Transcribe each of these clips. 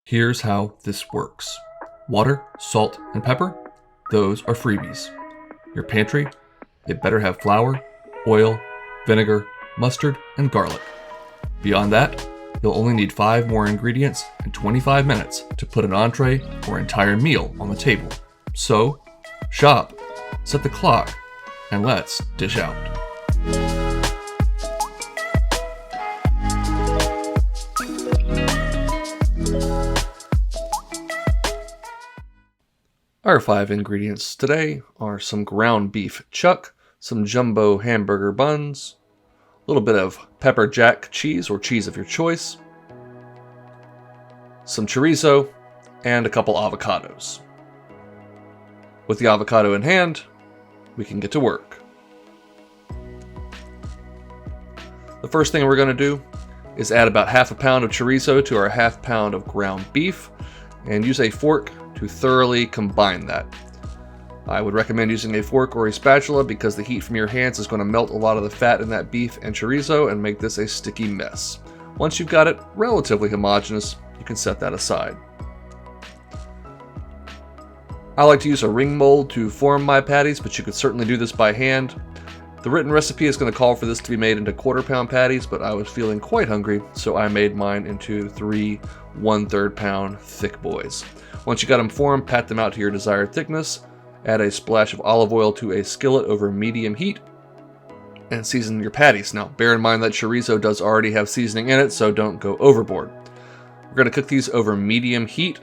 Here's how this works. Water, salt, and pepper, those are freebies. Your pantry, it better have flour, oil, vinegar, mustard, and garlic. Beyond that, you'll only need 5 more ingredients and 25 minutes to put an entree or entire meal on the table. So, shop, set the clock, and let's dish out. Our 5 ingredients today are some ground beef chuck, some jumbo hamburger buns, a little bit of pepper jack cheese or cheese of your choice, some chorizo, and a couple avocados. With the avocado in hand, we can get to work. The first thing we're going to do is add about half a pound of chorizo to our half pound of ground beef and use a fork to thoroughly combine that. I would recommend using a fork or a spatula because the heat from your hands is going to melt a lot of the fat in that beef and chorizo and make this a sticky mess. Once you've got it relatively homogeneous, you can set that aside. I like to use a ring mold to form my patties, but you could certainly do this by hand. The written recipe is going to call for this to be made into quarter-pound patties, but I was feeling quite hungry, so I made mine into 3 1/3 pound thick boys. Once you got them formed, pat them out to your desired thickness, add a splash of olive oil to a skillet over medium heat, and season your patties. Now, bear in mind that chorizo does already have seasoning in it, so don't go overboard. We're going to cook these over medium heat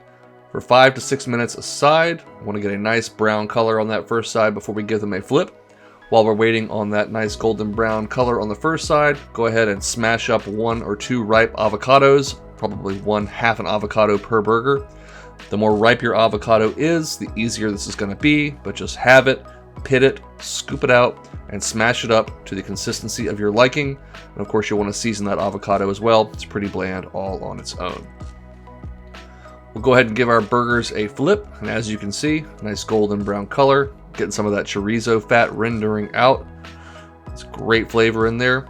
for 5 to 6 minutes aside. I want to get a nice brown color on that first side before we give them a flip. While we're waiting on that nice golden brown color on the first side, go ahead and smash up 1 or 2 ripe avocados, probably 1/2 an avocado per burger. The more ripe your avocado is, the easier this is going to be, but just have it, pit it, scoop it out, and smash it up to the consistency of your liking. And of course, you'll want to season that avocado as well. It's pretty bland all on its own. We'll go ahead and give our burgers a flip, and as you can see, nice golden brown color, getting some of that chorizo fat rendering out. It's great flavor in there.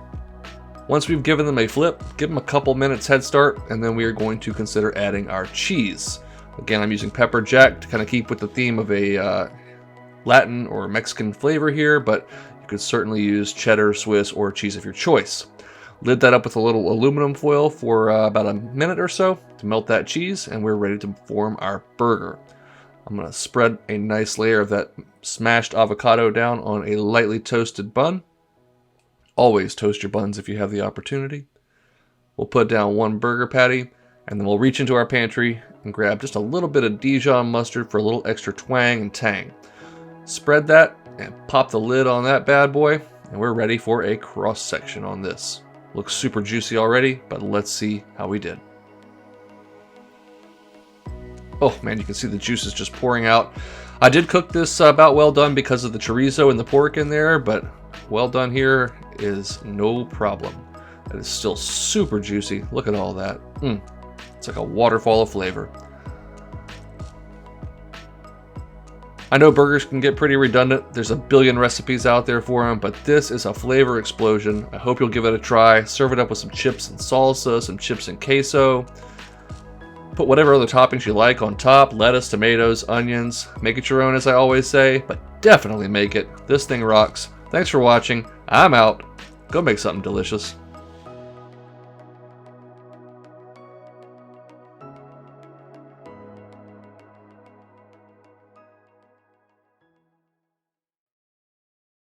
Once we've given them a flip, give them a couple minutes head start, and then we are going to consider adding our cheese. Again, I'm using pepper jack to kind of keep with the theme of a Latin or Mexican flavor here, but you could certainly use cheddar, Swiss, or cheese of your choice. Lid that up with a little aluminum foil for about a minute or so to melt that cheese, and we're ready to form our burger. I'm going to spread a nice layer of that smashed avocado down on a lightly toasted bun. Always toast your buns if you have the opportunity. We'll put down 1 burger patty, and then we'll reach into our pantry and grab just a little bit of Dijon mustard for a little extra twang and tang. Spread that and pop the lid on that bad boy, and we're ready for a cross section on this. Looks super juicy already, but let's see how we did. Oh man, you can see the juices just pouring out. I did cook this about well done because of the chorizo and the pork in there, but well done here is no problem. It is still super juicy. Look at all that. It's like a waterfall of flavor. I know burgers can get pretty redundant. There's a billion recipes out there for them, but this is a flavor explosion. I hope you'll give it a try. Serve it up with some chips and salsa, some chips and queso. Put whatever other toppings you like on top, lettuce, tomatoes, onions. Make it your own, as I always say, but definitely make it. This thing rocks. Thanks for watching. I'm out. Go make something delicious.